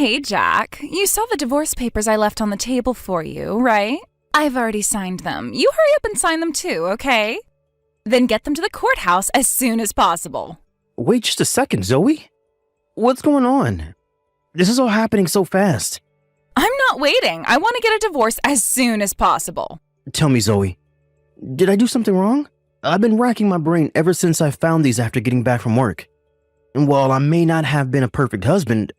Hey, Jack. You saw the divorce papers I left on the table for you, right? I've already signed them. You hurry up and sign them too, okay? Then get them to the courthouse as soon as possible. Wait just a second, Zoe. What's going on? This is all happening so fast. I'm not waiting. I want to get a divorce as soon as possible. Tell me, Zoe, did I do something wrong? I've been racking my brain ever since I found these after getting back from work. And while I may not have been a perfect husband,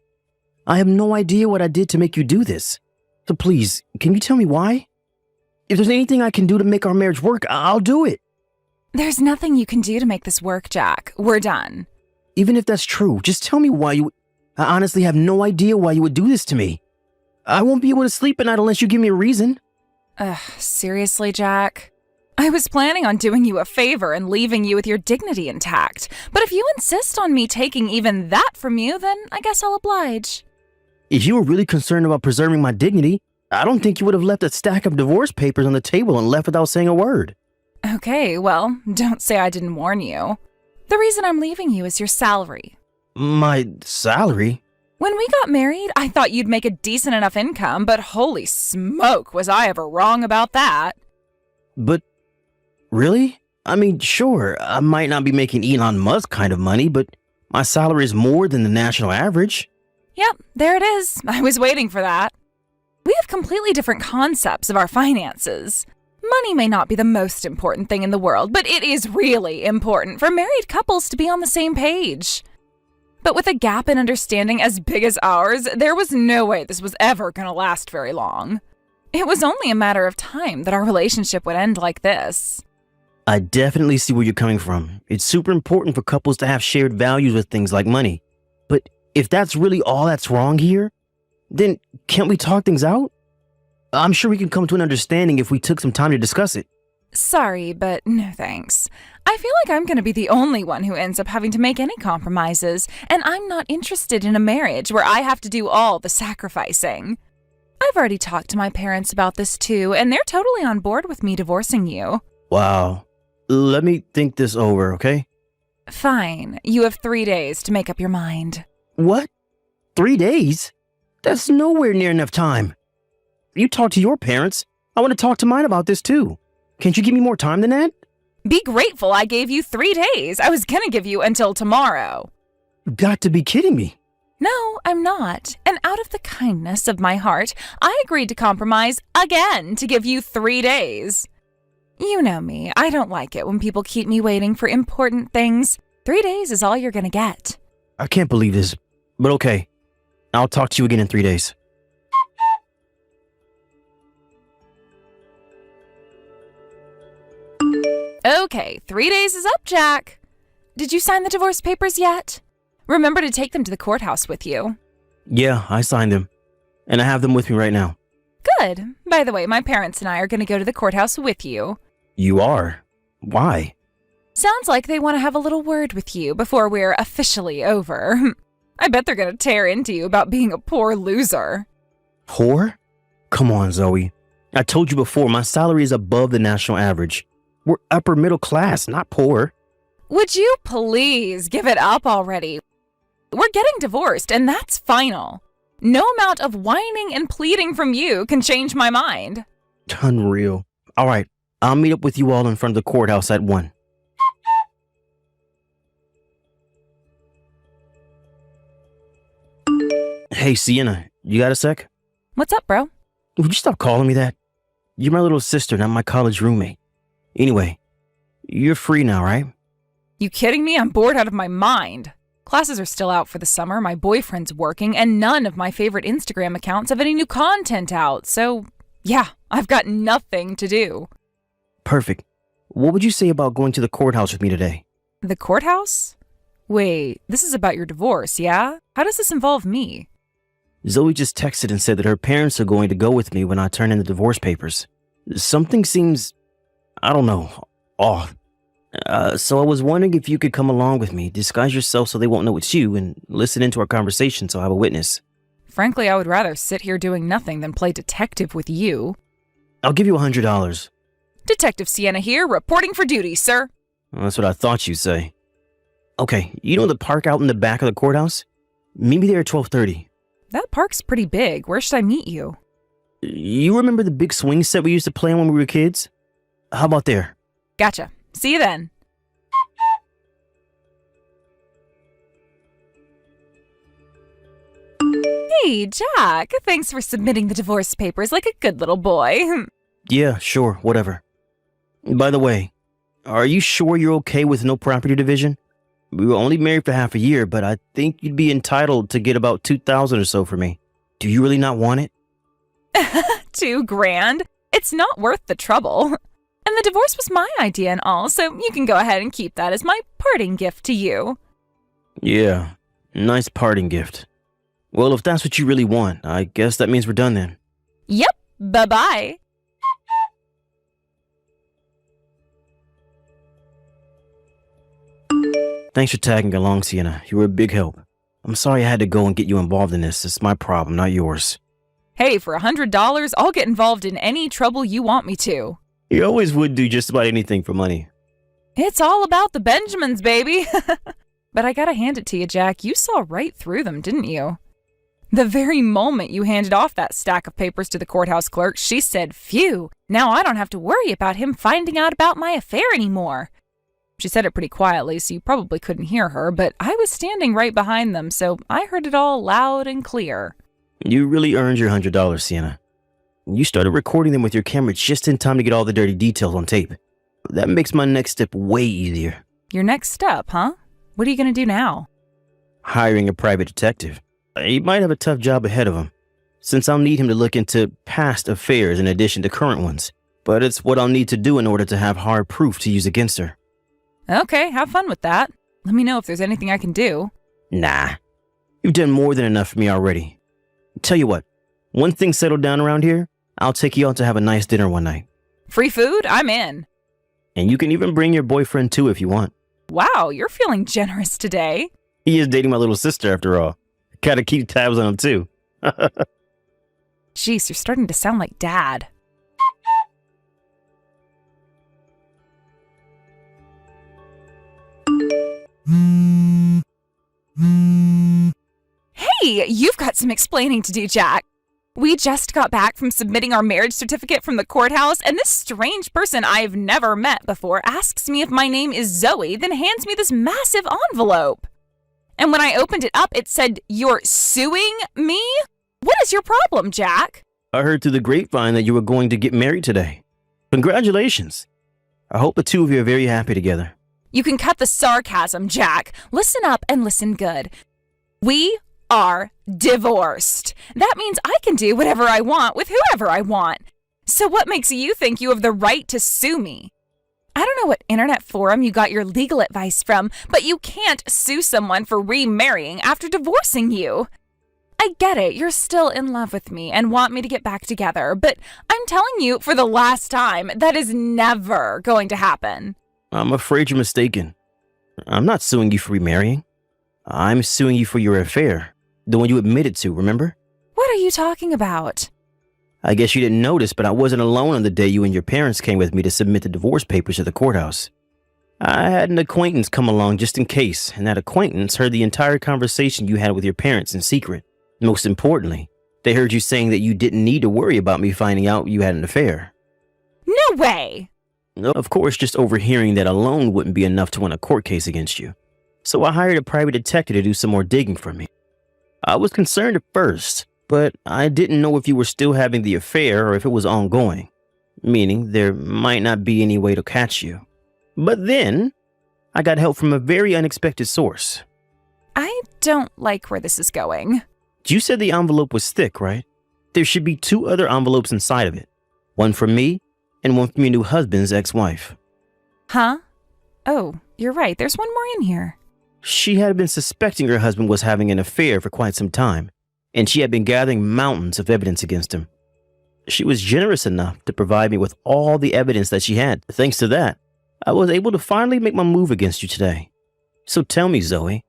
I have no idea what I did to make you do this. So please, can you tell me why? If there's anything I can do to make our marriage work, I'll do it. There's nothing you can do to make this work, Jack. We're done. Even if that's true, just tell me why you... I honestly have no idea why you would do this to me. I won't be able to sleep at night unless you give me a reason. Seriously, Jack? I was planning on doing you a favor and leaving you with your dignity intact. But if you insist on me taking even that from you, then I guess I'll oblige. If you were really concerned about preserving my dignity, I don't think you would have left a stack of divorce papers on the table and left without saying a word. Okay, well, don't say I didn't warn you. The reason I'm leaving you is your salary. My salary? When we got married, I thought you'd make a decent enough income, but holy smoke, was I ever wrong about that. But, really? I mean, sure, I might not be making Elon Musk kind of money, but my salary is more than the national average. Yep, there it is. I was waiting for that. We have completely different concepts of our finances. Money may not be the most important thing in the world, but it is really important for married couples to be on the same page. But with a gap in understanding as big as ours, there was no way this was ever going to last very long. It was only a matter of time that our relationship would end like this. I definitely see where you're coming from. It's super important for couples to have shared values with things like money. But if that's really all that's wrong here, then can't we talk things out? I'm sure we can come to an understanding if we took some time to discuss it. Sorry, but no thanks. I feel like I'm going to be the only one who ends up having to make any compromises, and I'm not interested in a marriage where I have to do all the sacrificing. I've already talked to my parents about this too, and they're totally on board with me divorcing you. Wow. Let me think this over, okay? Fine. You have 3 days to make up your mind. What? 3 days? That's nowhere near enough time. You talk to your parents. I want to talk to mine about this too. Can't you give me more time than that? Be grateful I gave you 3 days. I was going to give you until tomorrow. You got to be kidding me. No, I'm not. And out of the kindness of my heart, I agreed to compromise again to give you 3 days. You know me. I don't like it when people keep me waiting for important things. 3 days is all you're going to get. I can't believe this, but okay. I'll talk to you again in 3 days. Okay, 3 days is up, Jack. Did you sign the divorce papers yet? Remember to take them to the courthouse with you. Yeah, I signed them. And I have them with me right now. Good. By the way, my parents and I are going to go to the courthouse with you. You are? Why? Sounds like they want to have a little word with you before we're officially over. I bet they're going to tear into you about being a poor loser. Poor? Come on, Zoe. I told you before, my salary is above the national average. We're upper middle class, not poor. Would you please give it up already? We're getting divorced, and that's final. No amount of whining and pleading from you can change my mind. Unreal. All right, I'll meet up with you all in front of the courthouse at 1. Hey, Sienna, you got a sec? What's up, bro? Would you stop calling me that? You're my little sister, not my college roommate. Anyway, you're free now, right? You kidding me? I'm bored out of my mind. Classes are still out for the summer, my boyfriend's working, and none of my favorite Instagram accounts have any new content out, so yeah, I've got nothing to do. Perfect. What would you say about going to the courthouse with me today? The courthouse? Wait, this is about your divorce, yeah? How does this involve me? Zoe just texted and said that her parents are going to go with me when I turn in the divorce papers. Something seems, I don't know, off. So I was wondering if you could come along with me, disguise yourself so they won't know it's you, and listen into our conversation so I have a witness. Frankly, I would rather sit here doing nothing than play detective with you. I'll give you $100. Detective Sienna here, reporting for duty, sir. Well, that's what I thought you'd say. Okay, you know the park out in the back of the courthouse? Meet me there at 12:30. That park's pretty big. Where should I meet you? You remember the big swing set we used to play on when we were kids? How about there? Gotcha. See you then. Hey, Jack. Thanks for submitting the divorce papers like a good little boy. Yeah, sure, whatever. By the way, are you sure you're okay with no property division? We were only married for half a year, but I think you'd be entitled to get about $2,000 or so for me. Do you really not want it? $2,000? It's not worth the trouble. And the divorce was my idea and all, so you can go ahead and keep that as my parting gift to you. Yeah, nice parting gift. Well, if that's what you really want, I guess that means we're done then. Yep, bye-bye. Thanks for tagging along, Sienna. You were a big help. I'm sorry I had to go and get you involved in this. It's my problem, not yours. Hey, for $100, I'll get involved in any trouble you want me to. You always would do just about anything for money. It's all about the Benjamins, baby. But I gotta hand it to you, Jack. You saw right through them, didn't you? The very moment you handed off that stack of papers to the courthouse clerk, she said, "Phew, now I don't have to worry about him finding out about my affair anymore." She said it pretty quietly, so you probably couldn't hear her, but I was standing right behind them, so I heard it all loud and clear. You really earned your $100, Sienna. You started recording them with your camera just in time to get all the dirty details on tape. That makes my next step way easier. Your next step, huh? What are you gonna do now? Hiring a private detective. He might have a tough job ahead of him, since I'll need him to look into past affairs in addition to current ones. But it's what I'll need to do in order to have hard proof to use against her. Okay, have fun with that. Let me know if there's anything I can do. Nah, you've done more than enough for me already. Tell you what, when things settle down around here, I'll take you out to have a nice dinner one night. Free food? I'm in. And you can even bring your boyfriend too if you want. Wow, you're feeling generous today. He is dating my little sister after all. Gotta keep tabs on him too. Jeez, you're starting to sound like Dad. Hey, you've got some explaining to do, Jack. We just got back from submitting our marriage certificate from the courthouse, and this strange person I've never met before asks me if my name is Zoe, then hands me this massive envelope. And when I opened it up, it said, "You're suing me?" What is your problem, Jack? I heard through the grapevine that you were going to get married today. Congratulations. I hope the two of you are very happy together. You can cut the sarcasm, Jack. Listen up and listen good. We are divorced. That means I can do whatever I want with whoever I want. So what makes you think you have the right to sue me? I don't know what internet forum you got your legal advice from, but you can't sue someone for remarrying after divorcing you. I get it, you're still in love with me and want me to get back together, but I'm telling you for the last time, that is never going to happen. I'm afraid you're mistaken. I'm not suing you for remarrying. I'm suing you for your affair, the one you admitted to, remember? What are you talking about? I guess you didn't notice, but I wasn't alone on the day you and your parents came with me to submit the divorce papers to the courthouse. I had an acquaintance come along just in case, and that acquaintance heard the entire conversation you had with your parents in secret. Most importantly, they heard you saying that you didn't need to worry about me finding out you had an affair. No way! Of course, just overhearing that alone wouldn't be enough to win a court case against you. So I hired a private detective to do some more digging for me. I was concerned at first, but I didn't know if you were still having the affair or if it was ongoing, meaning there might not be any way to catch you. But then, I got help from a very unexpected source. I don't like where this is going. You said the envelope was thick, right? There should be 2 other envelopes inside of it. One from me and one from your new husband's ex-wife. Huh? Oh, you're right. There's one more in here. She had been suspecting her husband was having an affair for quite some time, and she had been gathering mountains of evidence against him. She was generous enough to provide me with all the evidence that she had. Thanks to that, I was able to finally make my move against you today. So tell me, Zoe,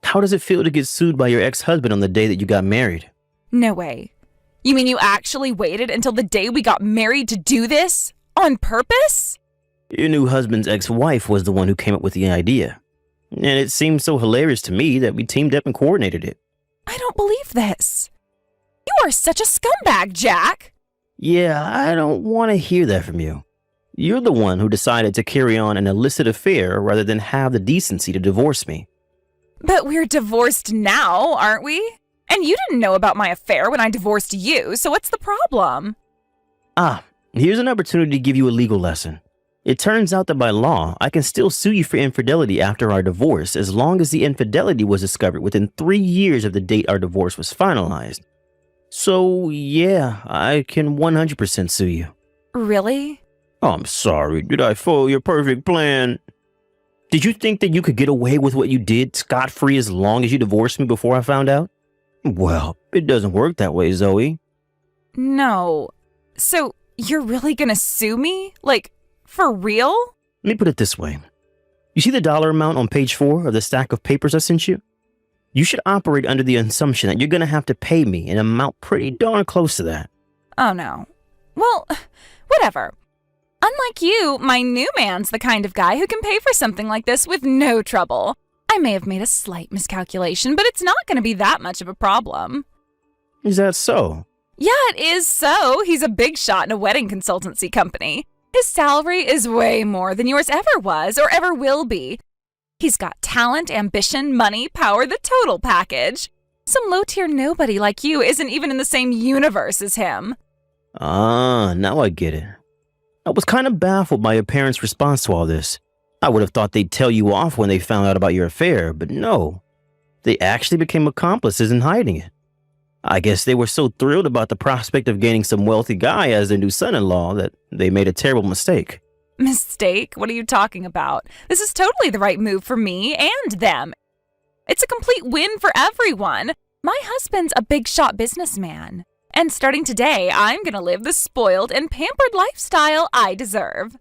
how does it feel to get sued by your ex-husband on the day that you got married? No way. You mean you actually waited until the day we got married to do this? On purpose? Your new husband's ex-wife was the one who came up with the idea. And it seemed so hilarious to me that we teamed up and coordinated it. I don't believe this. are such a scumbag, Jack. Yeah, I don't want to hear that from you. You're the one who decided to carry on an illicit affair rather than have the decency to divorce me. But we're divorced now, aren't we? And you didn't know about my affair when I divorced you, so what's the problem? Here's an opportunity to give you a legal lesson. It turns out that by law, I can still sue you for infidelity after our divorce as long as the infidelity was discovered within 3 years of the date our divorce was finalized. So, yeah, I can 100% sue you. Really? I'm sorry, did I foil your perfect plan? Did you think that you could get away with what you did scot-free as long as you divorced me before I found out? Well, it doesn't work that way, Zoe. No. So, you're really gonna sue me? Like, for real? Let me put it this way. You see the dollar amount on page 4 of the stack of papers I sent you? You should operate under the assumption that you're going to have to pay me an amount pretty darn close to that. Oh no. Well, whatever. Unlike you, my new man's the kind of guy who can pay for something like this with no trouble. I may have made a slight miscalculation, but it's not going to be that much of a problem. Is that so? Yeah, it is so. He's a big shot in a wedding consultancy company. His salary is way more than yours ever was or ever will be. He's got talent, ambition, money, power, the total package. Some low-tier nobody like you isn't even in the same universe as him. Now I get it. I was kind of baffled by your parents' response to all this. I would have thought they'd tell you off when they found out about your affair, but no. They actually became accomplices in hiding it. I guess they were so thrilled about the prospect of gaining some wealthy guy as their new son-in-law that they made a terrible mistake. Mistake? What are you talking about? This is totally the right move for me and them. It's a complete win for everyone. My husband's a big shot businessman. And starting today, I'm gonna live the spoiled and pampered lifestyle I deserve.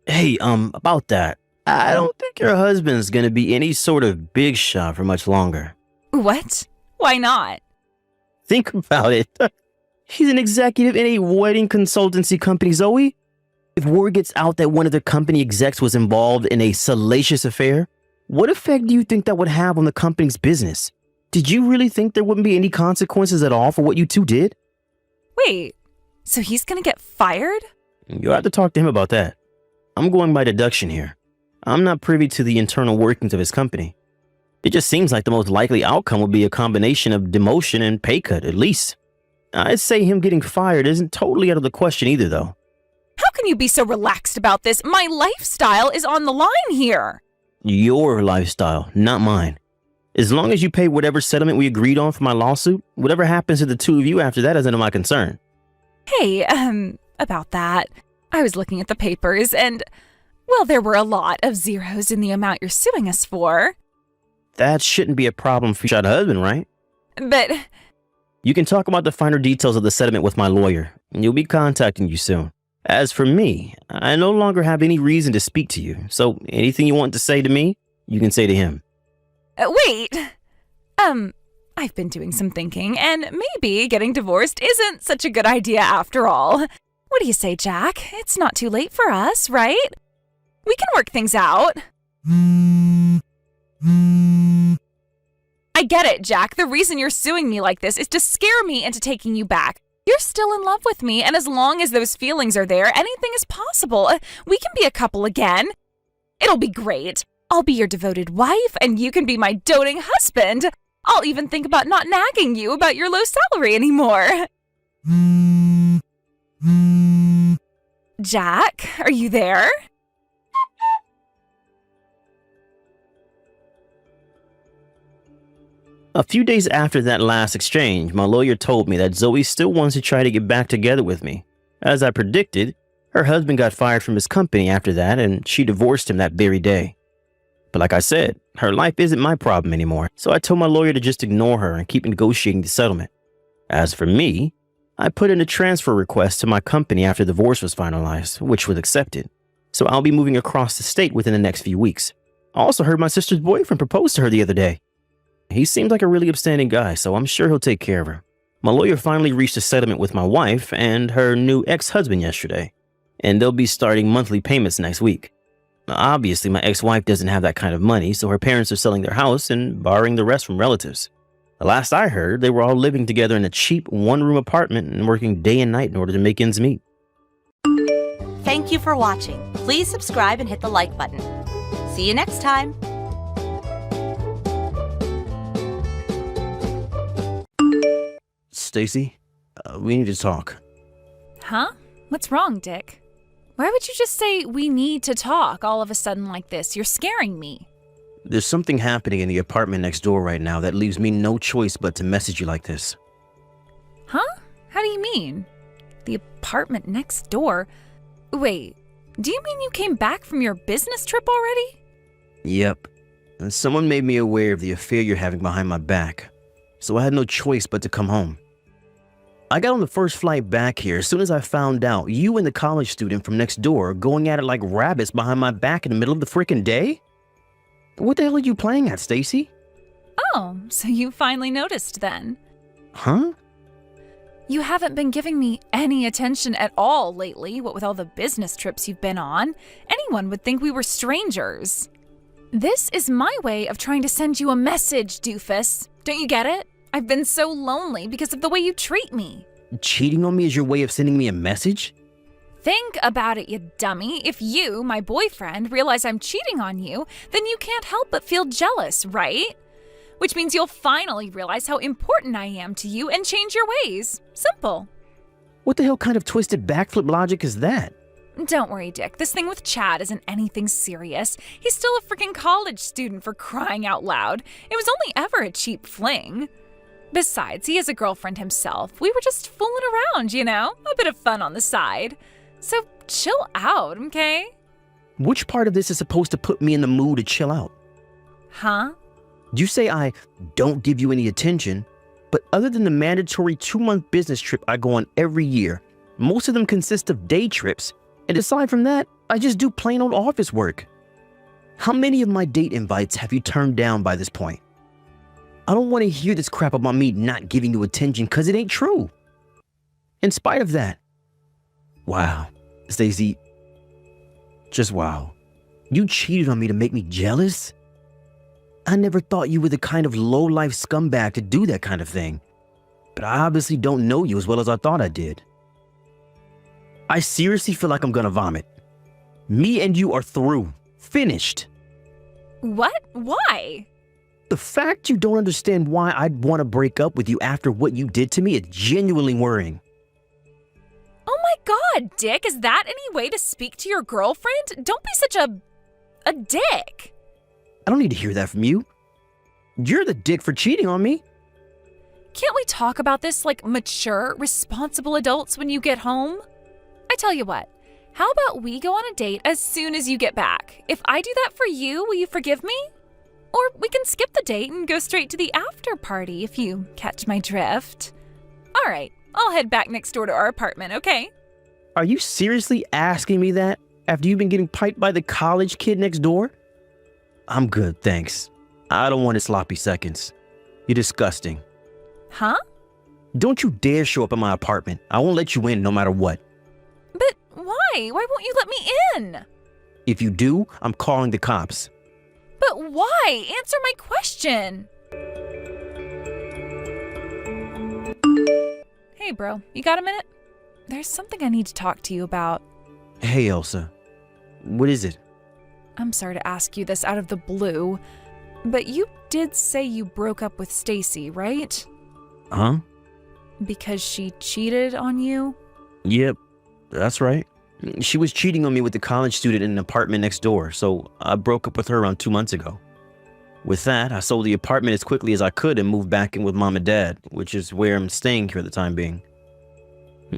Hey, about that. I don't think your husband's gonna be any sort of big shot for much longer. What? Why not? Think about it. He's an executive in a wedding consultancy company, Zoe. If word gets out that one of the company execs was involved in a salacious affair, what effect do you think that would have on the company's business? Did you really think there wouldn't be any consequences at all for what you two did? Wait, so he's gonna get fired? You'll have to talk to him about that. I'm going by deduction here. I'm not privy to the internal workings of his company. It just seems like the most likely outcome would be a combination of demotion and pay cut, at least. I'd say him getting fired isn't totally out of the question either, though. How can you be so relaxed about this? My lifestyle is on the line here. Your lifestyle, not mine. As long as you pay whatever settlement we agreed on for my lawsuit, whatever happens to the two of you after that is none of my concern. Hey, about that. I was looking at the papers and, well, there were a lot of zeros in the amount you're suing us for. That shouldn't be a problem for your husband, right? But you can talk about the finer details of the settlement with my lawyer, and he'll be contacting you soon. As for me, I no longer have any reason to speak to you, so anything you want to say to me, you can say to him. Wait. I've been doing some thinking, and maybe getting divorced isn't such a good idea after all. What do you say, Jack? It's not too late for us, right? We can work things out. I get it, Jack. The reason you're suing me like this is to scare me into taking you back. You're still in love with me, and as long as those feelings are there, anything is possible. We can be a couple again. It'll be great. I'll be your devoted wife, and you can be my doting husband. I'll even think about not nagging you about your low salary anymore. Jack, are you there? A few days after that last exchange, my lawyer told me that Zoe still wants to try to get back together with me. As I predicted, her husband got fired from his company after that, and she divorced him that very day. But like I said, her life isn't my problem anymore, so I told my lawyer to just ignore her and keep negotiating the settlement. As for me, I put in a transfer request to my company after the divorce was finalized, which was accepted. So I'll be moving across the state within the next few weeks. I also heard my sister's boyfriend propose to her the other day. He seems like a really upstanding guy, so I'm sure he'll take care of her. My lawyer finally reached a settlement with my wife and her new ex-husband yesterday, and they'll be starting monthly payments next week. Obviously, my ex-wife doesn't have that kind of money, so her parents are selling their house and borrowing the rest from relatives. Last I heard, they were all living together in a cheap one-room apartment and working day and night in order to make ends meet. Thank you for watching. Please subscribe and hit the like button. See you next time. Stacy, we need to talk. Huh? What's wrong, Dick? Why would you just say we need to talk all of a sudden like this? You're scaring me. There's something happening in the apartment next door right now that leaves me no choice but to message you like this. Huh? How do you mean? The apartment next door? Wait, do you mean you came back from your business trip already? Yep. And someone made me aware of the affair you're having behind my back, so I had no choice but to come home. I got on the first flight back here as soon as I found out you and the college student from next door are going at it like rabbits behind my back in the middle of the frickin' day? What the hell are you playing at, Stacy? Oh, so you finally noticed then. Huh? You haven't been giving me any attention at all lately, what with all the business trips you've been on. Anyone would think we were strangers. This is my way of trying to send you a message, doofus. Don't you get it? I've been so lonely because of the way you treat me. Cheating on me is your way of sending me a message? Think about it, you dummy. If you, my boyfriend, realize I'm cheating on you, then you can't help but feel jealous, right? Which means you'll finally realize how important I am to you and change your ways. Simple. What the hell kind of twisted backflip logic is that? Don't worry, Dick. This thing with Chad isn't anything serious. He's still a freaking college student, for crying out loud. It was only ever a cheap fling. Besides, he has a girlfriend himself. We were just fooling around, you know? A bit of fun on the side. So chill out, okay? Which part of this is supposed to put me in the mood to chill out? Huh? You say I don't give you any attention, but other than the mandatory 2-month business trip I go on every year, most of them consist of day trips, and aside from that, I just do plain old office work. How many of my date invites have you turned down by this point? I don't want to hear this crap about me not giving you attention because it ain't true. In spite of that, wow, Stacey, just wow. You cheated on me to make me jealous? I never thought you were the kind of low-life scumbag to do that kind of thing. But I obviously don't know you as well as I thought I did. I seriously feel like I'm gonna vomit. Me and you are through. Finished. What? Why? The fact you don't understand why I'd want to break up with you after what you did to me is genuinely worrying. Oh my god, Dick, is that any way to speak to your girlfriend? Don't be such a dick. I don't need to hear that from you. You're the dick for cheating on me. Can't we talk about this like mature, responsible adults when you get home? I tell you what, how about we go on a date as soon as you get back? If I do that for you, will you forgive me? Or we can skip the date and go straight to the after party if you catch my drift. All right, I'll head back next door to our apartment, okay? Are you seriously asking me that after you've been getting piped by the college kid next door? I'm good, thanks. I don't want his sloppy seconds. You're disgusting. Huh? Don't you dare show up at my apartment. I won't let you in no matter what. But why? Why won't you let me in? If you do, I'm calling the cops. But why? Answer my question. Hey, bro, you got a minute? There's something I need to talk to you about. Hey, Elsa. What is it? I'm sorry to ask you this out of the blue, but you did say you broke up with Stacy, right? Huh? Because she cheated on you? Yep, that's right. She was cheating on me with the college student in an apartment next door, so I broke up with her around 2 months ago. With that, I sold the apartment as quickly as I could and moved back in with Mom and Dad, which is where I'm staying here at the time being.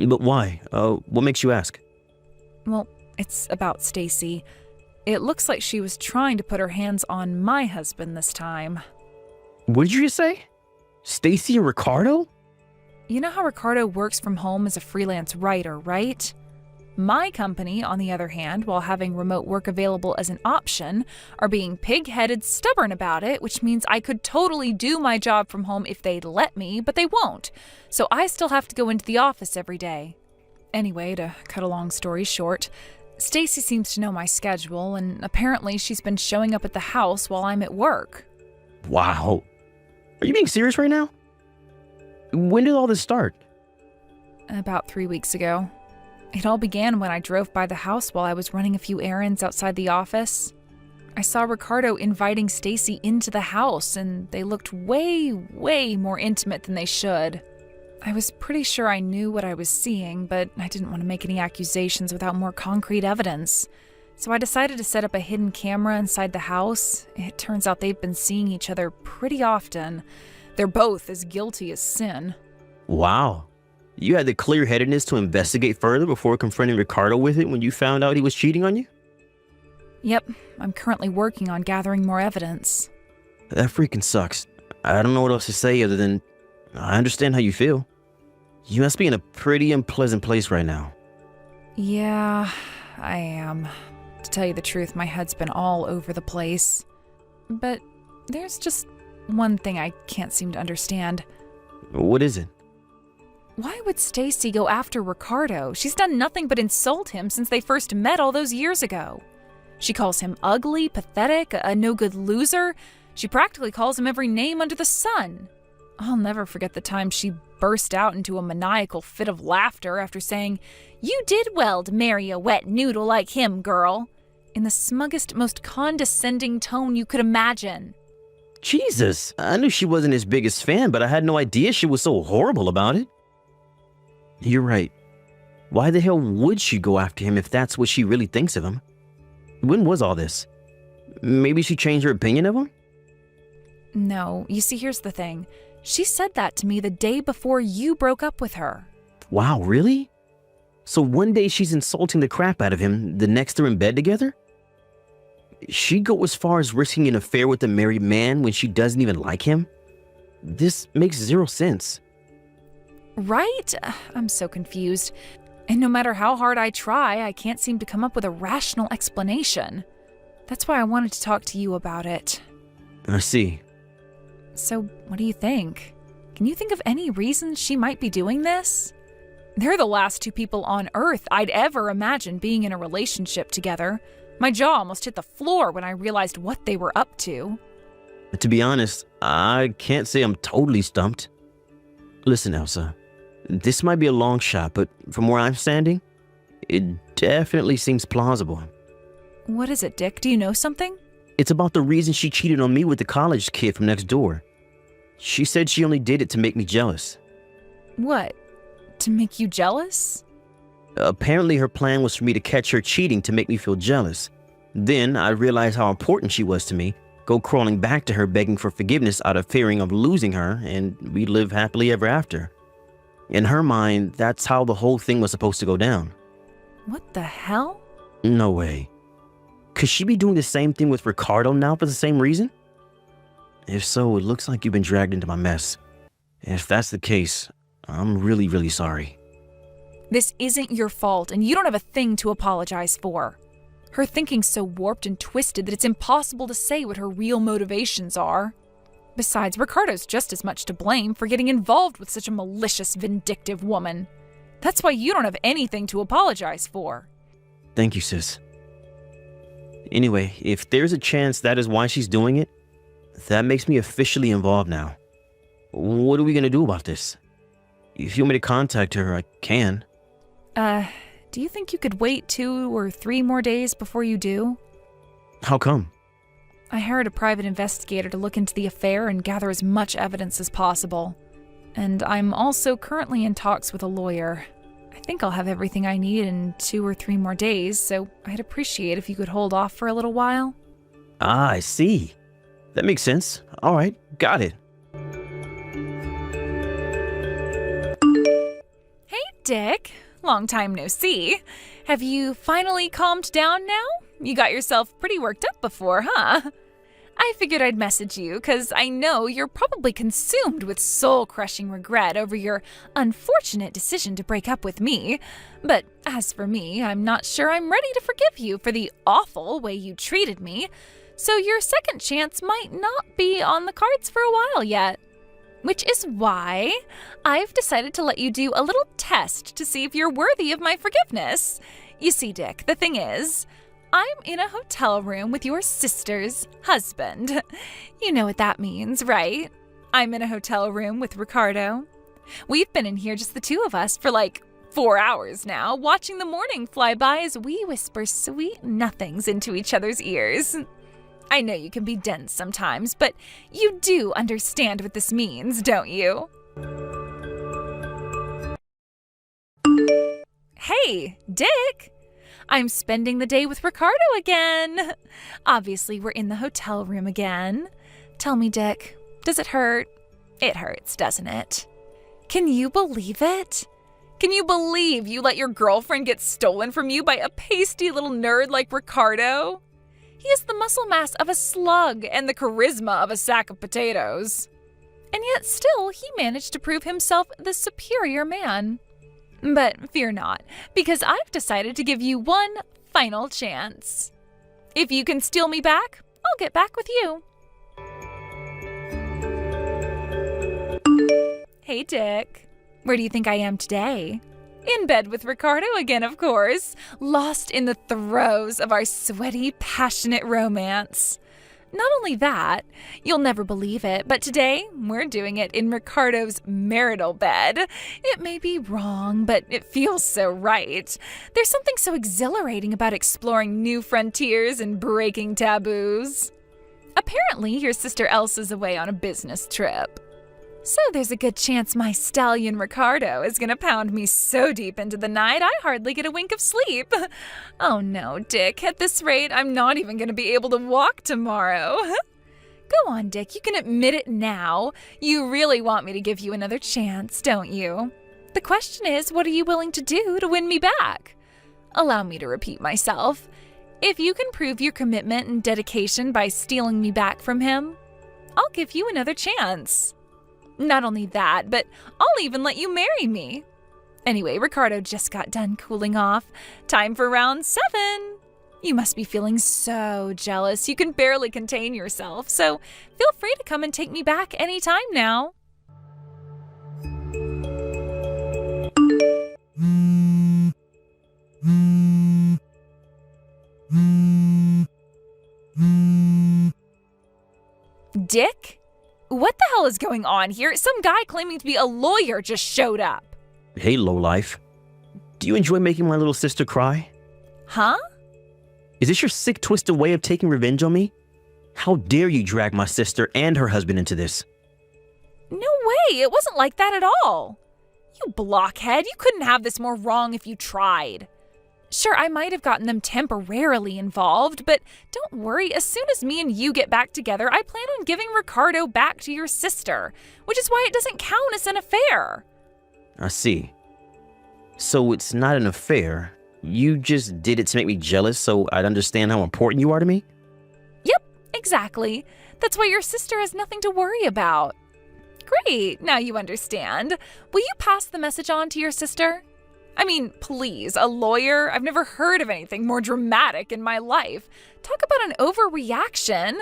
But why? What makes you ask? Well, it's about Stacy. It looks like she was trying to put her hands on my husband this time. What did you just say? Stacy and Ricardo? You know how Ricardo works from home as a freelance writer, right? My company, on the other hand, while having remote work available as an option, are being pig-headed stubborn about it, which means I could totally do my job from home if they'd let me, but they won't. So I still have to go into the office every day. Anyway, to cut a long story short, Stacy seems to know my schedule, and apparently she's been showing up at the house while I'm at work. Wow. Are you being serious right now? When did all this start? About 3 weeks ago. It all began when I drove by the house while I was running a few errands outside the office. I saw Ricardo inviting Stacy into the house, and they looked way, way more intimate than they should. I was pretty sure I knew what I was seeing, but I didn't want to make any accusations without more concrete evidence. So I decided to set up a hidden camera inside the house. It turns out they've been seeing each other pretty often. They're both as guilty as sin. Wow. You had the clear-headedness to investigate further before confronting Ricardo with it when you found out he was cheating on you? Yep, I'm currently working on gathering more evidence. That freaking sucks. I don't know what else to say other than I understand how you feel. You must be in a pretty unpleasant place right now. Yeah, I am. To tell you the truth, my head's been all over the place. But there's just one thing I can't seem to understand. What is it? Why would Stacy go after Ricardo? She's done nothing but insult him since they first met all those years ago. She calls him ugly, pathetic, a no-good loser. She practically calls him every name under the sun. I'll never forget the time she burst out into a maniacal fit of laughter after saying, "You did well to marry a wet noodle like him, girl," in the smuggest, most condescending tone you could imagine. Jesus, I knew she wasn't his biggest fan, but I had no idea she was so horrible about it. You're right. Why the hell would she go after him if that's what she really thinks of him? When was all this? Maybe she changed her opinion of him? No, you see, here's the thing. She said that to me the day before you broke up with her. Wow, really? So one day she's insulting the crap out of him, the next they're in bed together? She'd go as far as risking an affair with a married man when she doesn't even like him? This makes zero sense. Right? I'm so confused. And no matter how hard I try, I can't seem to come up with a rational explanation. That's why I wanted to talk to you about it. I see. So, what do you think? Can you think of any reasons she might be doing this? They're the last two people on Earth I'd ever imagine being in a relationship together. My jaw almost hit the floor when I realized what they were up to. To be honest, I can't say I'm totally stumped. Listen, Elsa. This might be a long shot, but from where I'm standing, it definitely seems plausible. What is it, Dick? Do you know something? It's about the reason she cheated on me with the college kid from next door. She said she only did it to make me jealous. What? To make you jealous? Apparently her plan was for me to catch her cheating to make me feel jealous. Then I realized how important she was to me, go crawling back to her begging for forgiveness out of fearing of losing her, and we live happily ever after. In her mind, that's how the whole thing was supposed to go down. What the hell? No way. Could she be doing the same thing with Ricardo now for the same reason? If so, it looks like you've been dragged into my mess. If that's the case, I'm really, really sorry. This isn't your fault, and you don't have a thing to apologize for. Her thinking's so warped and twisted that it's impossible to say what her real motivations are. Besides, Ricardo's just as much to blame for getting involved with such a malicious, vindictive woman. That's why you don't have anything to apologize for. Thank you, sis. Anyway, if there's a chance that is why she's doing it, that makes me officially involved now. What are we gonna do about this? If you want me to contact her, I can. Do you think you could wait 2 or 3 more days before you do? How come? I hired a private investigator to look into the affair and gather as much evidence as possible. And I'm also currently in talks with a lawyer. I think I'll have everything I need in 2 or 3 more days, so I'd appreciate if you could hold off for a little while. Ah, I see. That makes sense. All right, got it. Hey, Dick. Long time no see. Have you finally calmed down now? You got yourself pretty worked up before, huh? I figured I'd message you because I know you're probably consumed with soul-crushing regret over your unfortunate decision to break up with me. But as for me, I'm not sure I'm ready to forgive you for the awful way you treated me, so your second chance might not be on the cards for a while yet. Which is why I've decided to let you do a little test to see if you're worthy of my forgiveness. You see, Dick, the thing is, I'm in a hotel room with your sister's husband. You know what that means, right? I'm in a hotel room with Ricardo. We've been in here just the two of us for like 4 hours now, watching the morning fly by as we whisper sweet nothings into each other's ears. I know you can be dense sometimes, but you do understand what this means, don't you? Hey, Dick! I'm spending the day with Ricardo again. Obviously, we're in the hotel room again. Tell me, Dick, does it hurt? It hurts, doesn't it? Can you believe it? Can you believe you let your girlfriend get stolen from you by a pasty little nerd like Ricardo? He has the muscle mass of a slug and the charisma of a sack of potatoes. And yet still, he managed to prove himself the superior man. But fear not, because I've decided to give you one final chance. If you can steal me back, I'll get back with you. Hey, Dick. Where do you think I am today? In bed with Ricardo again, of course, lost in the throes of our sweaty, passionate romance. Not only that, you'll never believe it, but today we're doing it in Ricardo's marital bed. It may be wrong, but it feels so right. There's something so exhilarating about exploring new frontiers and breaking taboos. Apparently, your sister Elsa's away on a business trip. So there's a good chance my stallion Ricardo is gonna pound me so deep into the night I hardly get a wink of sleep. Oh no, Dick, at this rate, I'm not even gonna be able to walk tomorrow. Go on, Dick, you can admit it now. You really want me to give you another chance, don't you? The question is, what are you willing to do to win me back? Allow me to repeat myself. If you can prove your commitment and dedication by stealing me back from him, I'll give you another chance. Not only that, but I'll even let you marry me. Anyway, Ricardo just got done cooling off. Time for round 7. You must be feeling so jealous you can barely contain yourself, so feel free to come and take me back anytime now. Dick? What the hell is going on here? Some guy claiming to be a lawyer just showed up. Hey, lowlife. Do you enjoy making my little sister cry? Huh? Is this your sick, twisted way of taking revenge on me? How dare you drag my sister and her husband into this? No way, it wasn't like that at all. You blockhead, you couldn't have this more wrong if you tried. Sure, I might have gotten them temporarily involved, but don't worry, as soon as me and you get back together, I plan on giving Ricardo back to your sister, which is why it doesn't count as an affair. I see. So it's not an affair. You just did it to make me jealous so I'd understand how important you are to me? Yep, exactly. That's why your sister has nothing to worry about. Great, now you understand. Will you pass the message on to your sister? I mean, please, a lawyer? I've never heard of anything more dramatic in my life. Talk about an overreaction.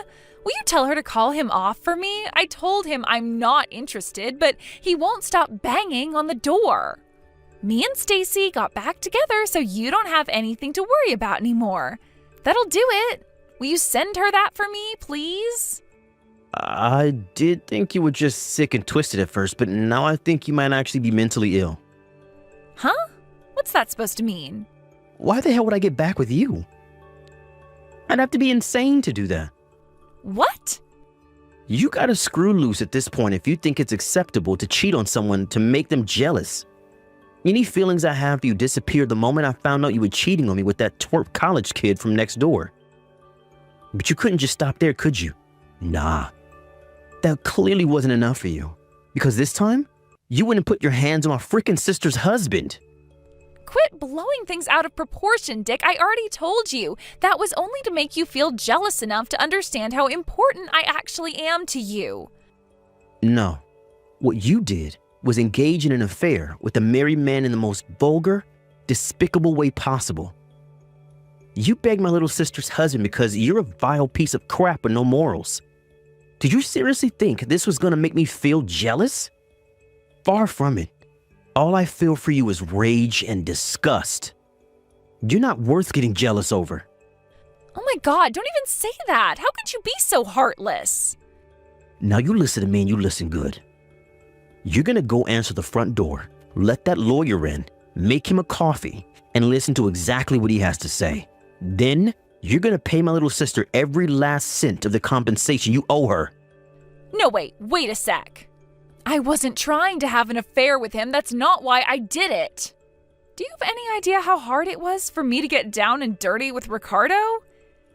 Will you tell her to call him off for me? I told him I'm not interested, but he won't stop banging on the door. Me and Stacy got back together so you don't have anything to worry about anymore. That'll do it. Will you send her that for me, please? I did think you were just sick and twisted at first, but now I think you might actually be mentally ill. Huh? What's that supposed to mean? Why the hell would I get back with you? I'd have to be insane to do that. What? You gotta screw loose at this point if you think it's acceptable to cheat on someone to make them jealous. Any feelings I have for you disappeared the moment I found out you were cheating on me with that twerp college kid from next door. But you couldn't just stop there, could you? Nah. That clearly wasn't enough for you. Because this time, you wouldn't put your hands on my freaking sister's husband. Quit blowing things out of proportion, Dick. I already told you. That was only to make you feel jealous enough to understand how important I actually am to you. No. What you did was engage in an affair with a married man in the most vulgar, despicable way possible. You begged my little sister's husband because you're a vile piece of crap with no morals. Did you seriously think this was gonna make me feel jealous? Far from it. All I feel for you is rage and disgust. You're not worth getting jealous over. Oh my God, don't even say that. How could you be so heartless? Now you listen to me and you listen good. You're gonna go answer the front door, let that lawyer in, make him a coffee, and listen to exactly what he has to say. Then, you're gonna pay my little sister every last cent of the compensation you owe her. No, wait a sec. I wasn't trying to have an affair with him. That's not why I did it. Do you have any idea how hard it was for me to get down and dirty with Ricardo?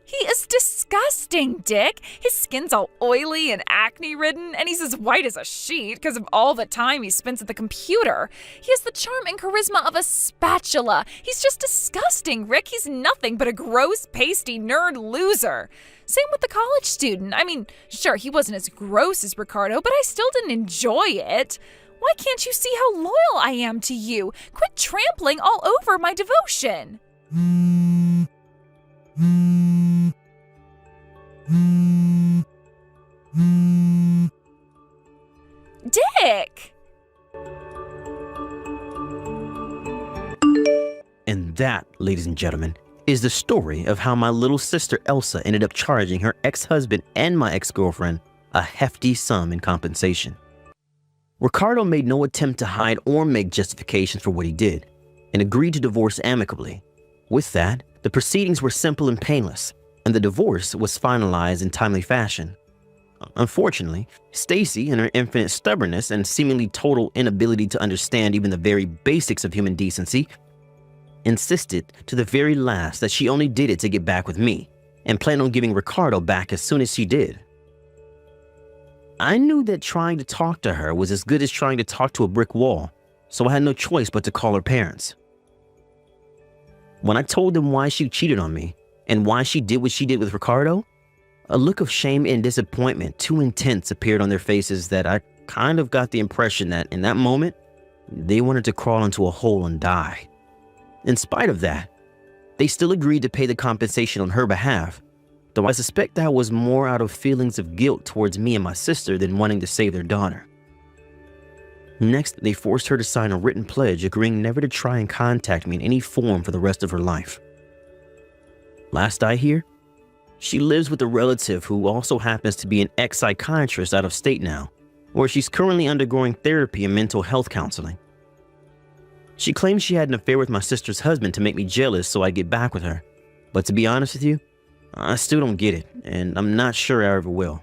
He is disgusting, Dick. His skin's all oily and acne-ridden, and he's as white as a sheet because of all the time he spends at the computer. He has the charm and charisma of a spatula. He's just disgusting, Rick. He's nothing but a gross, pasty nerd loser. Same with the college student. I mean, sure, he wasn't as gross as Ricardo, but I still didn't enjoy it. Why can't you see how loyal I am to you? Quit trampling all over my devotion. Dick! And that, ladies and gentlemen, is the story of how my little sister Elsa ended up charging her ex-husband and my ex-girlfriend a hefty sum in compensation. Ricardo made no attempt to hide or make justifications for what he did, and agreed to divorce amicably. With that, the proceedings were simple and painless, and the divorce was finalized in timely fashion. Unfortunately, Stacy, in her infinite stubbornness and seemingly total inability to understand even the very basics of human decency, insisted to the very last that she only did it to get back with me, and planned on giving Ricardo back as soon as she did. I knew that trying to talk to her was as good as trying to talk to a brick wall, so I had no choice but to call her parents. When I told them why she cheated on me, and why she did what she did with Ricardo, a look of shame and disappointment too intense appeared on their faces that I kind of got the impression that in that moment, they wanted to crawl into a hole and die. In spite of that, they still agreed to pay the compensation on her behalf, though I suspect that was more out of feelings of guilt towards me and my sister than wanting to save their daughter. Next, they forced her to sign a written pledge agreeing never to try and contact me in any form for the rest of her life. Last I hear, she lives with a relative who also happens to be an ex-psychiatrist out of state now, where she's currently undergoing therapy and mental health counseling. She claims she had an affair with my sister's husband to make me jealous so I'd get back with her. But to be honest with you, I still don't get it, and I'm not sure I ever will.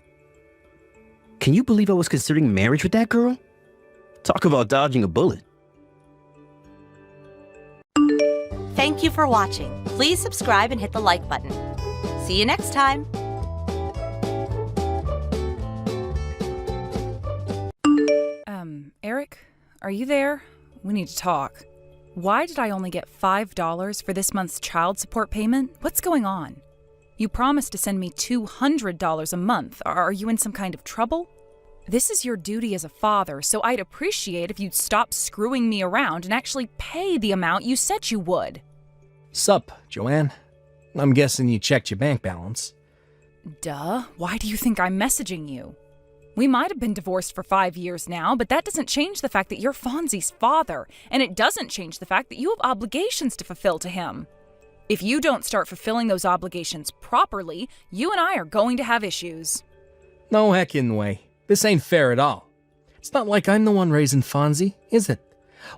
Can you believe I was considering marriage with that girl? Talk about dodging a bullet. Thank you for watching. Please subscribe and hit the like button. See you next time. Eric, are you there? We need to talk. Why did I only get $5 for this month's child support payment? What's going on? You promised to send me $200 a month. Are you in some kind of trouble? This is your duty as a father, so I'd appreciate if you'd stop screwing me around and actually pay the amount you said you would. Sup, Joanne? I'm guessing you checked your bank balance. Duh. Why do you think I'm messaging you? We might have been divorced for 5 years now, but that doesn't change the fact that you're Fonzie's father, and it doesn't change the fact that you have obligations to fulfill to him. If you don't start fulfilling those obligations properly, you and I are going to have issues. No heckin' way. This ain't fair at all. It's not like I'm the one raising Fonzie, is it?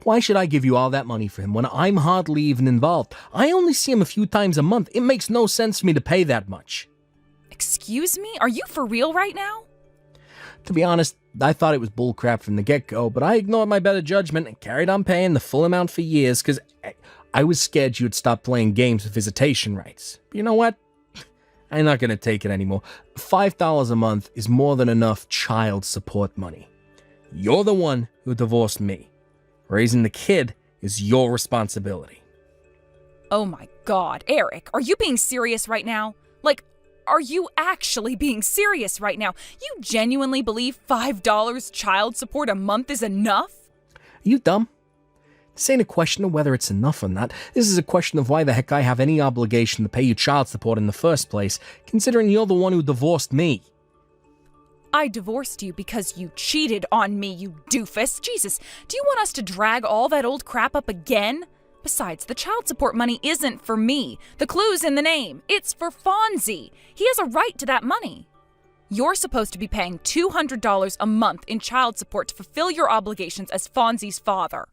Why should I give you all that money for him when I'm hardly even involved? I only see him a few times a month. It makes no sense for me to pay that much. Excuse me? Are you for real right now? To be honest, I thought it was bullcrap from the get-go, but I ignored my better judgment and carried on paying the full amount for years because I was scared you'd stop playing games with visitation rights. But you know what? I'm not going to take it anymore. $5 a month is more than enough child support money. You're the one who divorced me. Raising the kid is your responsibility. Oh my God, Eric, are you being serious right now? Like, are you actually being serious right now? You genuinely believe $5 child support a month is enough? Are you dumb? This ain't a question of whether it's enough or not. This is a question of why the heck I have any obligation to pay you child support in the first place, considering you're the one who divorced me. I divorced you because you cheated on me, you doofus. Jesus, do you want us to drag all that old crap up again? Besides, the child support money isn't for me. The clue's in the name. It's for Fonzie. He has a right to that money. You're supposed to be paying $200 a month in child support to fulfill your obligations as Fonzie's father.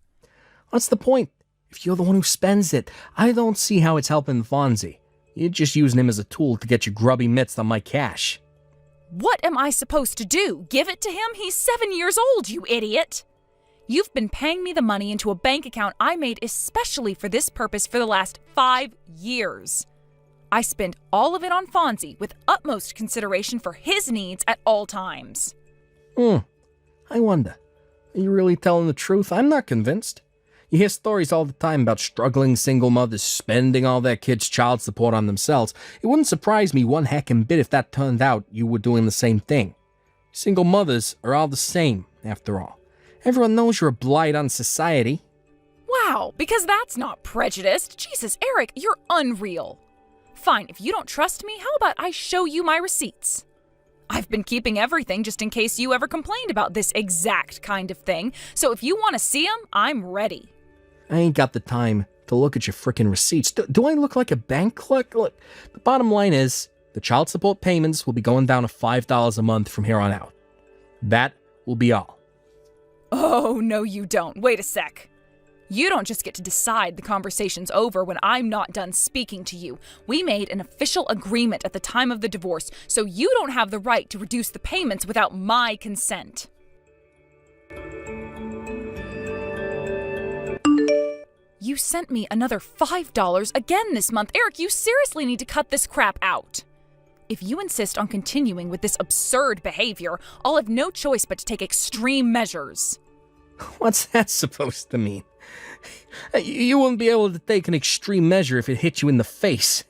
What's the point? If you're the one who spends it, I don't see how it's helping Fonzie. You're just using him as a tool to get your grubby mitts on my cash. What am I supposed to do? Give it to him? He's 7 years old, you idiot! You've been paying me the money into a bank account I made especially for this purpose for the last 5 years. I spend all of it on Fonzie with utmost consideration for his needs at all times. I wonder, are you really telling the truth? I'm not convinced. You hear stories all the time about struggling single mothers spending all their kids' child support on themselves. It wouldn't surprise me one heckin' bit if that turned out you were doing the same thing. Single mothers are all the same, after all. Everyone knows you're a blight on society. Wow, because that's not prejudiced. Jesus, Eric, you're unreal. Fine, if you don't trust me, how about I show you my receipts? I've been keeping everything just in case you ever complained about this exact kind of thing, so if you want to see them, I'm ready. I ain't got the time to look at your frickin' receipts. Do I look like a bank clerk? Look, the bottom line is, the child support payments will be going down to $5 a month from here on out. That will be all. Oh, no you don't. Wait a sec. You don't just get to decide the conversation's over when I'm not done speaking to you. We made an official agreement at the time of the divorce, so you don't have the right to reduce the payments without my consent. You sent me another $5 again this month. Eric, you seriously need to cut this crap out. If you insist on continuing with this absurd behavior, I'll have no choice but to take extreme measures. What's that supposed to mean? You wouldn't be able to take an extreme measure if it hit you in the face.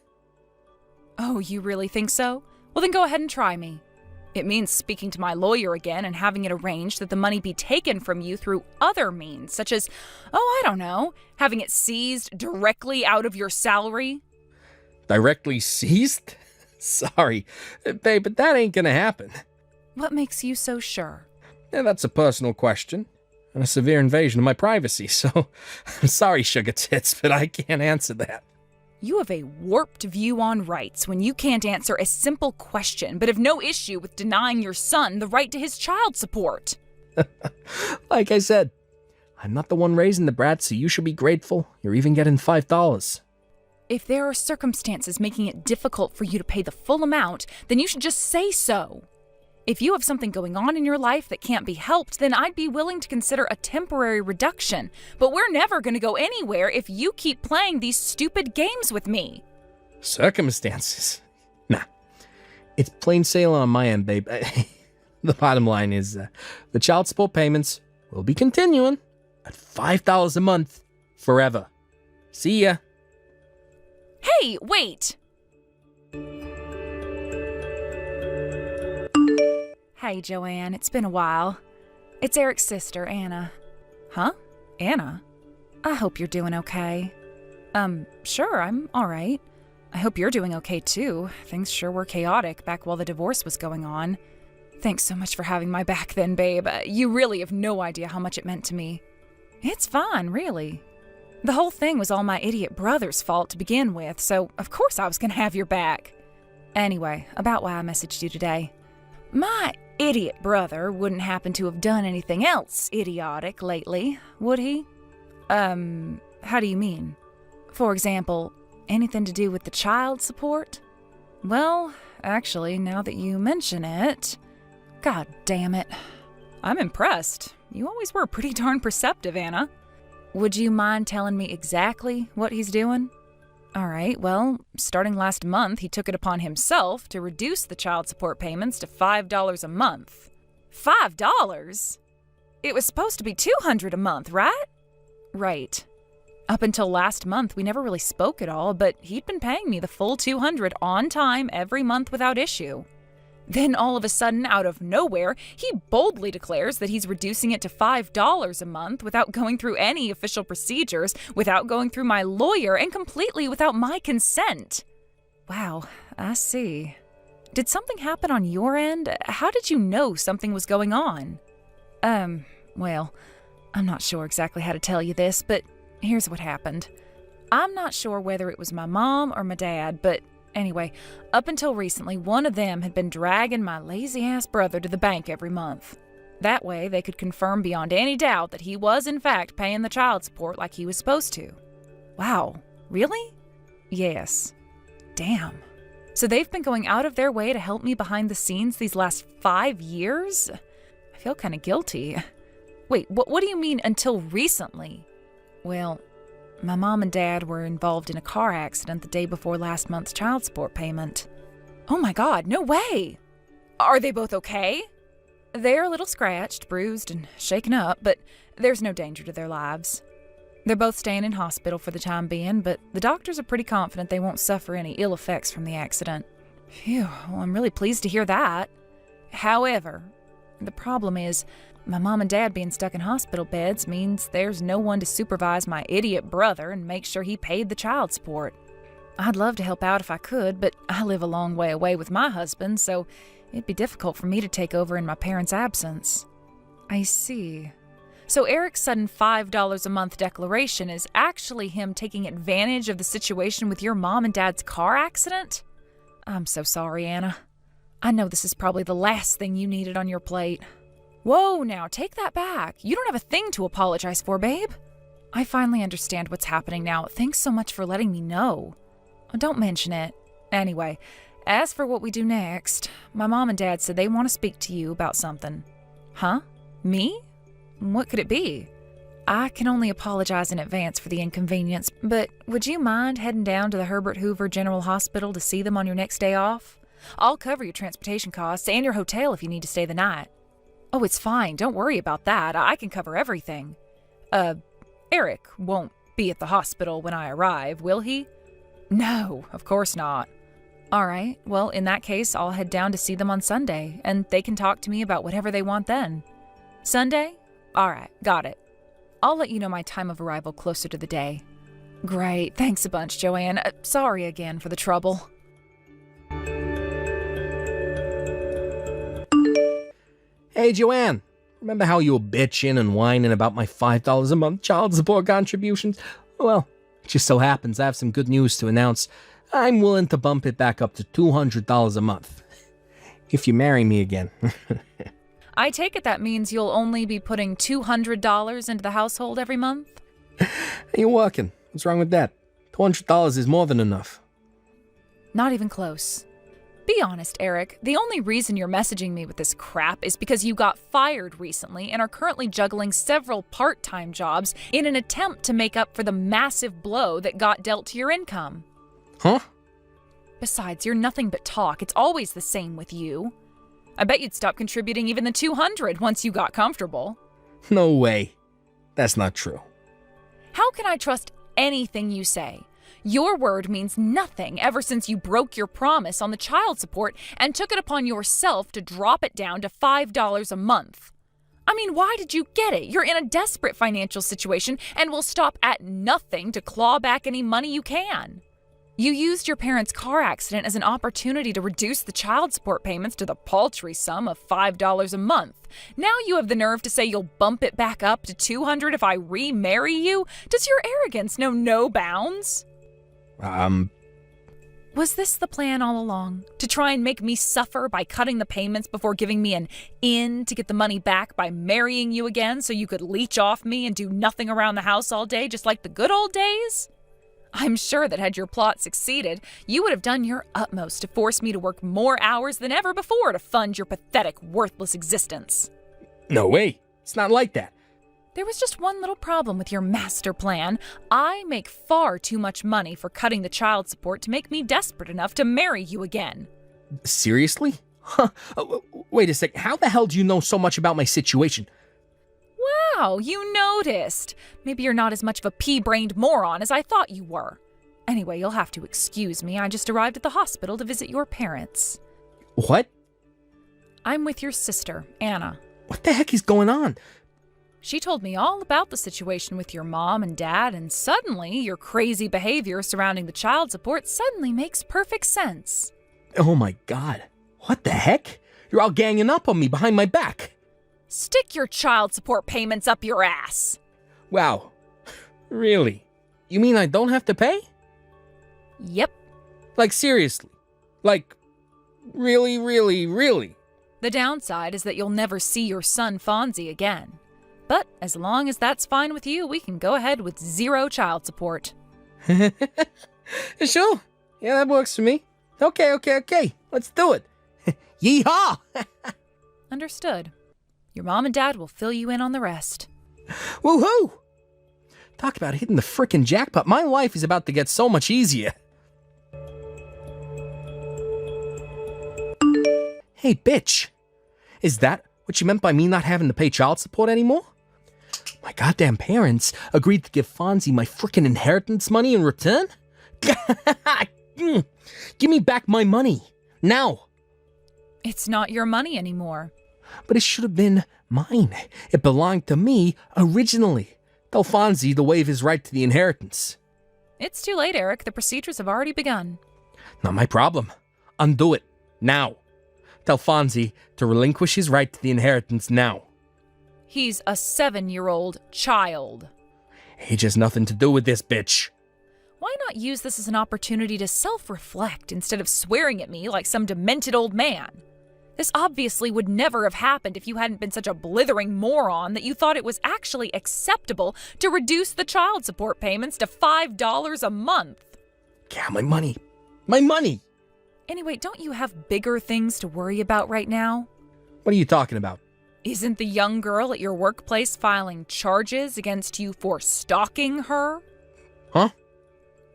Oh, you really think so? Well, then go ahead and try me. It means speaking to my lawyer again and having it arranged that the money be taken from you through other means, such as, I don't know, having it seized directly out of your salary. Directly seized? Sorry, babe, but that ain't gonna happen. What makes you so sure? Yeah, that's a personal question. And a severe invasion of my privacy, so I'm sorry, sugar tits, but I can't answer that. You have a warped view on rights when you can't answer a simple question, but have no issue with denying your son the right to his child support. Like I said, I'm not the one raising the brat, so you should be grateful. You're even getting $5. If there are circumstances making it difficult for you to pay the full amount, then you should just say so. If you have something going on in your life that can't be helped, then I'd be willing to consider a temporary reduction. But we're never going to go anywhere if you keep playing these stupid games with me. Circumstances? Nah. It's plain sailing on my end, babe. The bottom line is, the child support payments will be continuing at $5 a month forever. See ya. Hey, wait! Hey, Joanne, it's been a while. It's Eric's sister, Anna. Huh? Anna? I hope you're doing okay. Sure, I'm alright. I hope you're doing okay, too. Things sure were chaotic back while the divorce was going on. Thanks so much for having my back then, babe. You really have no idea how much it meant to me. It's fine, really. The whole thing was all my idiot brother's fault to begin with, so of course I was gonna have your back. Anyway, about why I messaged you today. My idiot brother wouldn't happen to have done anything else idiotic lately, would he? How do you mean? For example, anything to do with the child support? Well, actually, now that you mention it, God damn it. I'm impressed. You always were pretty darn perceptive, Anna. Would you mind telling me exactly what he's doing? All right, well, starting last month, he took it upon himself to reduce the child support payments to $5 a month. $5? It was supposed to be $200 a month, right? Right. Up until last month, we never really spoke at all, but he'd been paying me the full $200 on time every month without issue. Then all of a sudden, out of nowhere, he boldly declares that he's reducing it to $5 a month without going through any official procedures, without going through my lawyer, and completely without my consent. Wow, I see. Did something happen on your end? How did you know something was going on? Well, I'm not sure exactly how to tell you this, but here's what happened. I'm not sure whether it was my mom or my dad, but Anyway, up until recently, one of them had been dragging my lazy-ass brother to the bank every month. That way, they could confirm beyond any doubt that he was, in fact, paying the child support like he was supposed to. Wow, really? Yes. Damn. So they've been going out of their way to help me behind the scenes these last 5 years? I feel kind of guilty. Wait, what do you mean until recently? Well, my mom and dad were involved in a car accident the day before last month's child support payment. Oh my God, no way! Are they both okay? They're a little scratched, bruised, and shaken up, but there's no danger to their lives. They're both staying in hospital for the time being, but the doctors are pretty confident they won't suffer any ill effects from the accident. Phew, well, I'm really pleased to hear that. However, the problem is, my mom and dad being stuck in hospital beds means there's no one to supervise my idiot brother and make sure he paid the child support. I'd love to help out if I could, but I live a long way away with my husband, so it'd be difficult for me to take over in my parents' absence. I see. So Eric's sudden $5 a month declaration is actually him taking advantage of the situation with your mom and dad's car accident? I'm so sorry, Anna. I know this is probably the last thing you needed on your plate. Whoa, now, take that back. You don't have a thing to apologize for, babe. I finally understand what's happening now. Thanks so much for letting me know. Oh, don't mention it. Anyway, as for what we do next, my mom and dad said they want to speak to you about something. Huh? Me? What could it be? I can only apologize in advance for the inconvenience, but would you mind heading down to the Herbert Hoover General Hospital to see them on your next day off? I'll cover your transportation costs and your hotel if you need to stay the night. Oh, it's fine. Don't worry about that. I can cover everything. Eric won't be at the hospital when I arrive, will he? No, of course not. All right. Well, in that case, I'll head down to see them on Sunday, and they can talk to me about whatever they want then. Sunday? All right. Got it. I'll let you know my time of arrival closer to the day. Great. Thanks a bunch, Joanne. Sorry again for the trouble. Hey, Joanne, remember how you were bitching and whining about my $5 a month child support contributions? Well, it just so happens I have some good news to announce. I'm willing to bump it back up to $200 a month. If you marry me again. I take it that means you'll only be putting $200 into the household every month? You're working. What's wrong with that? $200 is more than enough. Not even close. Be honest, Eric. The only reason you're messaging me with this crap is because you got fired recently and are currently juggling several part-time jobs in an attempt to make up for the massive blow that got dealt to your income. Huh? Besides, you're nothing but talk. It's always the same with you. I bet you'd stop contributing even the $200 once you got comfortable. No way. That's not true. How can I trust anything you say? Your word means nothing ever since you broke your promise on the child support and took it upon yourself to drop it down to $5 a month. I mean, why did you get it? You're in a desperate financial situation and will stop at nothing to claw back any money you can. You used your parents' car accident as an opportunity to reduce the child support payments to the paltry sum of $5 a month. Now you have the nerve to say you'll bump it back up to $200 if I remarry you? Does your arrogance know no bounds? Was this the plan all along? To try and make me suffer by cutting the payments before giving me an in to get the money back by marrying you again so you could leech off me and do nothing around the house all day just like the good old days? I'm sure that had your plot succeeded, you would have done your utmost to force me to work more hours than ever before to fund your pathetic, worthless existence. No way. It's not like that. There was just one little problem with your master plan. I make far too much money for cutting the child support to make me desperate enough to marry you again. Seriously? Huh. Wait a sec. How the hell do you know so much about my situation? Wow, you noticed. Maybe you're not as much of a pea-brained moron as I thought you were. Anyway, you'll have to excuse me. I just arrived at the hospital to visit your parents. What? I'm with your sister, Anna. What the heck is going on? She told me all about the situation with your mom and dad, and suddenly your crazy behavior surrounding the child support suddenly makes perfect sense. Oh my God. What the heck? You're all ganging up on me behind my back. Stick your child support payments up your ass. Wow. Really? You mean I don't have to pay? Yep. Like, seriously. Like, really, really, really. The downside is that you'll never see your son Fonzie again. But as long as that's fine with you, we can go ahead with 0 child support. Sure. Yeah, that works for me. Okay. Let's do it. Yeehaw! Understood. Your mom and dad will fill you in on the rest. Woohoo! Talk about hitting the frickin' jackpot. My life is about to get so much easier. Hey, bitch. Is that what you meant by me not having to pay child support anymore? My goddamn parents agreed to give Fonzie my frickin' inheritance money in return? Give me back my money. Now. It's not your money anymore. But it should have been mine. It belonged to me originally. Tell Fonzie to waive his right to the inheritance. It's too late, Eric. The procedures have already begun. Not my problem. Undo it. Now. Tell Fonzie to relinquish his right to the inheritance now. He's a 7-year-old child. Age has nothing to do with this, bitch. Why not use this as an opportunity to self-reflect instead of swearing at me like some demented old man? This obviously would never have happened if you hadn't been such a blithering moron that you thought it was actually acceptable to reduce the child support payments to $5 a month. Yeah, my money. My money! Anyway, don't you have bigger things to worry about right now? What are you talking about? Isn't the young girl at your workplace filing charges against you for stalking her? Huh?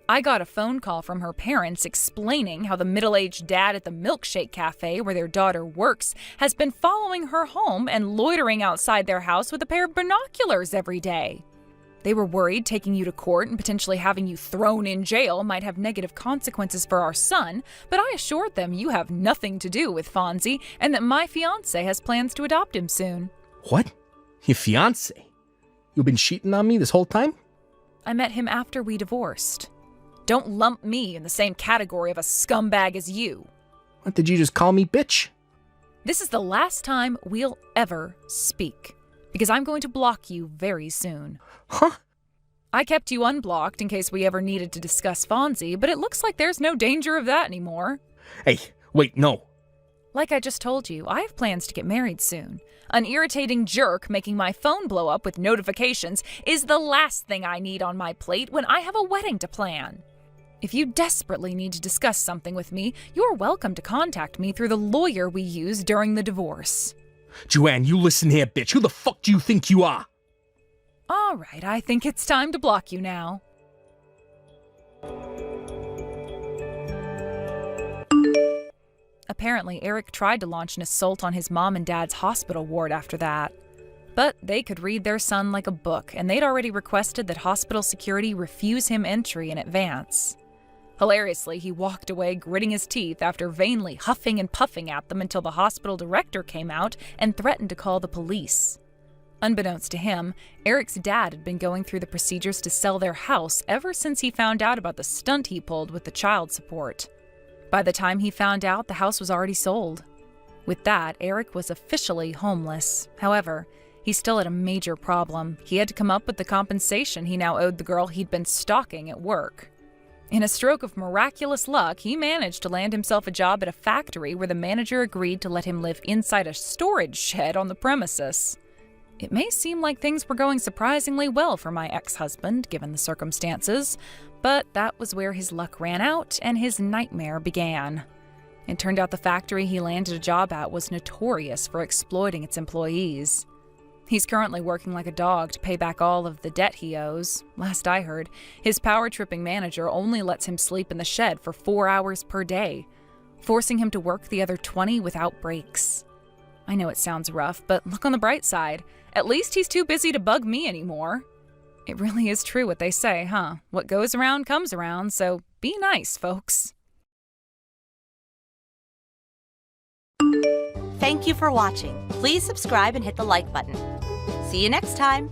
I got a phone call from her parents explaining how the middle-aged dad at the milkshake cafe where their daughter works has been following her home and loitering outside their house with a pair of binoculars every day. They were worried taking you to court and potentially having you thrown in jail might have negative consequences for our son, but I assured them you have nothing to do with Fonzie and that my fiancé has plans to adopt him soon. What? Your fiancé? You've been cheating on me this whole time? I met him after we divorced. Don't lump me in the same category of a scumbag as you. What, did you just call me bitch? This is the last time we'll ever speak, because I'm going to block you very soon. Huh? I kept you unblocked in case we ever needed to discuss Fonzie, but it looks like there's no danger of that anymore. Hey, wait, no. Like I just told you, I have plans to get married soon. An irritating jerk making my phone blow up with notifications is the last thing I need on my plate when I have a wedding to plan. If you desperately need to discuss something with me, you're welcome to contact me through the lawyer we used during the divorce. Joanne, you listen here, bitch. Who the fuck do you think you are? All right, I think it's time to block you now. Apparently, Eric tried to launch an assault on his mom and dad's hospital ward after that. But they could read their son like a book, and they'd already requested that hospital security refuse him entry in advance. Hilariously, he walked away gritting his teeth after vainly huffing and puffing at them until the hospital director came out and threatened to call the police. Unbeknownst to him, Eric's dad had been going through the procedures to sell their house ever since he found out about the stunt he pulled with the child support. By the time he found out, the house was already sold. With that, Eric was officially homeless. However, he still had a major problem. He had to come up with the compensation he now owed the girl he'd been stalking at work. In a stroke of miraculous luck, he managed to land himself a job at a factory where the manager agreed to let him live inside a storage shed on the premises. It may seem like things were going surprisingly well for my ex-husband, given the circumstances, but that was where his luck ran out and his nightmare began. It turned out the factory he landed a job at was notorious for exploiting its employees. He's currently working like a dog to pay back all of the debt he owes. Last I heard, his power-tripping manager only lets him sleep in the shed for 4 hours per day, forcing him to work the other 20 without breaks. I know it sounds rough, but look on the bright side. At least he's too busy to bug me anymore. It really is true what they say, huh? What goes around comes around, so be nice, folks. Thank you for watching. Please subscribe and hit the like button. See you next time.